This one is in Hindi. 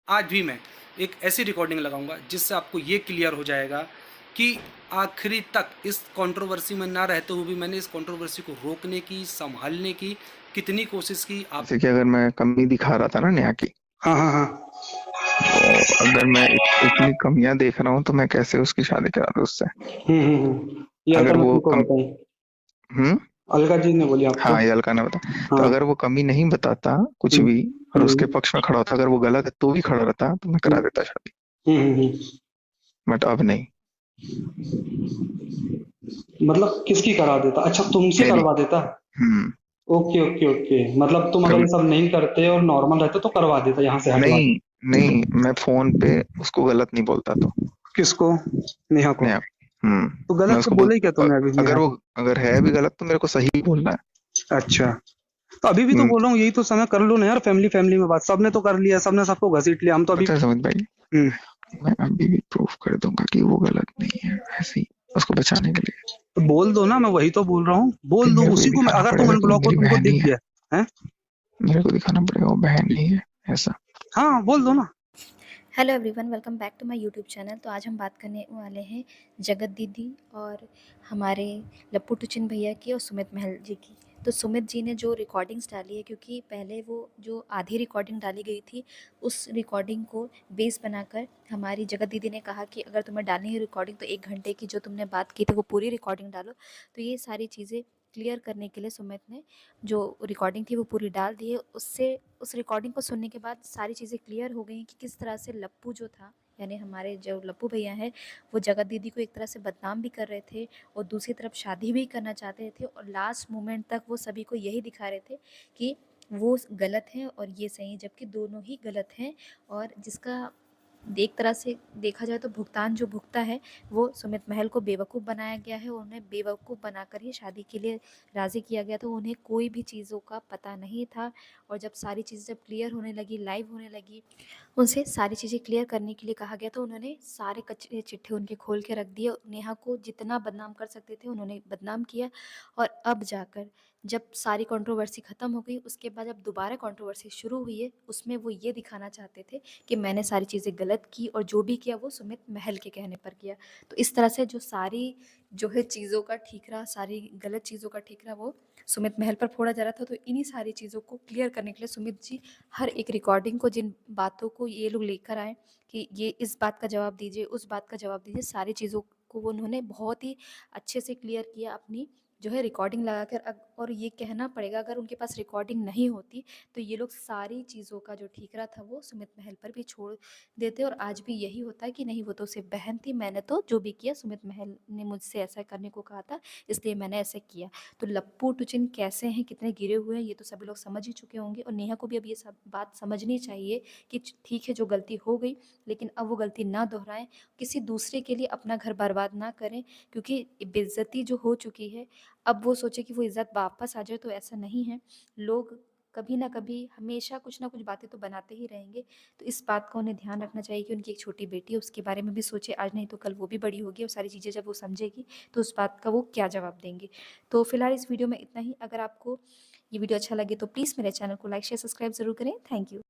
आज भी मैं एक ऐसी रिकॉर्डिंग लगाऊंगा जिससे आपको ये क्लियर हो जाएगा कि आखिरी तक इस कंट्रोवर्सी में ना रहते हुए भी मैंने इस कंट्रोवर्सी को रोकने की, संभालने की कितनी कोशिश की। आप जैसे कि अगर मैं कमी दिखा रहा था ना नेहा की, हाँ हाँ हाँ। तो अगर मैं इतनी कमियां देख रहा हूँ तो मैं कैसे उसकी शादी करा दूँ उससे। ये अगर अलका ने वो तुमको कम बताई? हम्म अलका जी ने बोली आपको? हाँ, ये अलका ने बता। तो हाँ। अगर वो कमी नहीं बताता कुछ हम्म भी और उसके हम्म पक्ष में खड़ा होता, अगर वो गलत है तो भी खड़ा रहता, तो मैं करा हम्म देता शादी। हम्म। बट अब नहीं। मतलब किसकी करा देता? अच्छा, तुमसे मेरी। करवा देता? हम्म ओके ओके ओके, मतलब तुम अगर कभी ये सब नहीं करते और नॉर्मल रहते तो करवा देता, यहाँ से हटवा नहीं, के। नहीं, मैं फोन पे उसको गलत नहीं बोलता तो। किसको? नेहा को? नेहा। तो मैं गलत तो उसको बोले ही क्या अ- तुमने अभी नेहा अगर वो को? अगर है भी गलत तो मेरे को सही बोलना है। अच्छा, तो अभी भी तो हम्म, बोल रहा हूँ, यही तो समय कर लो ना यार, फैमिली फैमिली में बात सबने तो कर लिया, सबने सबको घसीट लिया, हम तो अभी। पता है सुमित भाई, हम्म। मैं अभी भी प्रूफ कर दूंगा कि वो गलत नहीं है, ऐसे ही उसको बचाने के लिए। तो बोल दो ना, मैं वही तो बोल रहा हूँ, फिर बोल दो मेरे को ये उसी को। मैं दिखाना अगर तुम पड़ेगा कि वो अनब्लॉक हो, मेरी तुमको बहन दिख ही है। गया है। मेरे को दिखाना पड़ेगा वो बहन नहीं है, ऐसा। हाँ, बोल दो ना। Hello everyone, welcome back to my YouTube channel. तो आज हम बात करने वाले हैं जगत दीदी और हमारे लप्पू टुचिन भैया की और सुमित महल जी की। तो सुमित जी ने जो रिकॉर्डिंग्स डाली है, क्योंकि पहले वो जो आधी रिकॉर्डिंग डाली गई थी उस रिकॉर्डिंग को बेस बनाकर हमारी जगत दीदी ने कहा कि अगर तुम्हें डालनी है रिकॉर्डिंग तो 1 घंटे की जो तुमने बात की थी वो पूरी रिकॉर्डिंग डालो। तो ये सारी चीज़ें क्लियर करने के लिए सुमित ने जो रिकॉर्डिंग थी वो पूरी डाल दी है। उससे उस रिकॉर्डिंग को सुनने के बाद सारी चीज़ें क्लियर हो गई कि किस तरह से लप्पू जो था, यानी हमारे जो लप्पू भैया हैं, वो जगत दीदी को एक तरह से बदनाम भी कर रहे थे और दूसरी तरफ शादी भी करना चाहते थे, और लास्ट मोमेंट तक वो सभी को यही दिखा रहे थे कि वो गलत हैं और ये सही हैं, जबकि दोनों ही गलत हैं। और जिसका एक तरह से देखा जाए तो भुगतान जो भुगता है वो सुमित महल को बेवकूफ़ बनाया गया है, और उन्हें बेवकूफ़ बनाकर ही शादी के लिए राज़ी किया गया था। उन्हें कोई भी चीज़ों का पता नहीं था, और जब सारी चीज़ें जब क्लियर होने लगी, लाइव होने लगी, उनसे सारी चीज़ें क्लियर करने के लिए कहा गया, तो उन्होंने सारे कच्चे चिट्ठे उनके खोल के रख दिए। नेहा को जितना बदनाम कर सकते थे उन्होंने बदनाम किया। और अब जाकर जब सारी कंट्रोवर्सी ख़त्म हो गई, उसके बाद जब दोबारा कंट्रोवर्सी शुरू हुई है, उसमें वो ये दिखाना चाहते थे कि मैंने सारी चीज़ें गलत की और जो भी किया वो सुमित महल के कहने पर किया। तो इस तरह से जो सारी जो है चीज़ों का ठीकरा, सारी गलत चीज़ों का ठीकरा वो सुमित महल पर फोड़ा जा रहा था। तो इन्हीं सारी चीज़ों को क्लियर करने के लिए सुमित जी हर एक रिकॉर्डिंग को, जिन बातों को ये लोग लेकर आए कि ये इस बात का जवाब दीजिए, उस बात का जवाब दीजिए, सारी चीज़ों को वो उन्होंने बहुत ही अच्छे से क्लियर किया अपनी जो है रिकॉर्डिंग लगाकर। और ये कहना पड़ेगा, अगर उनके पास रिकॉर्डिंग नहीं होती तो ये लोग सारी चीज़ों का जो ठीकरा था वो सुमित महल पर भी छोड़ देते। और आज भी यही होता है कि नहीं, वो तो सिर्फ बहन थी, मैंने तो जो भी किया सुमित महल ने मुझसे ऐसा करने को कहा था इसलिए मैंने ऐसे किया। तो लप्पू टुचिन कैसे हैं, कितने गिरे हुए हैं, ये तो सभी लोग समझ ही चुके होंगे। और नेहा को भी अब ये सब बात समझनी चाहिए कि ठीक है जो गलती हो गई, लेकिन अब वो गलती ना दोहराएं, किसी दूसरे के लिए अपना घर बर्बाद ना करें, क्योंकि बेइज्जती जो हो चुकी है अब वो सोचे कि वो इज़्ज़त वापस आ जाए, तो ऐसा नहीं है। लोग कभी ना कभी हमेशा कुछ ना कुछ बातें तो बनाते ही रहेंगे। तो इस बात का उन्हें ध्यान रखना चाहिए कि उनकी एक छोटी बेटी है, उसके बारे में भी सोचे, आज नहीं तो कल वो भी बड़ी होगी और सारी चीज़ें जब वो समझेगी तो उस बात का वो क्या जवाब देंगे। तो फिलहाल इस वीडियो में इतना ही। अगर आपको ये वीडियो अच्छा लगे तो प्लीज़ मेरे चैनल को लाइक शेयर सब्सक्राइब ज़रूर करें। Thank you.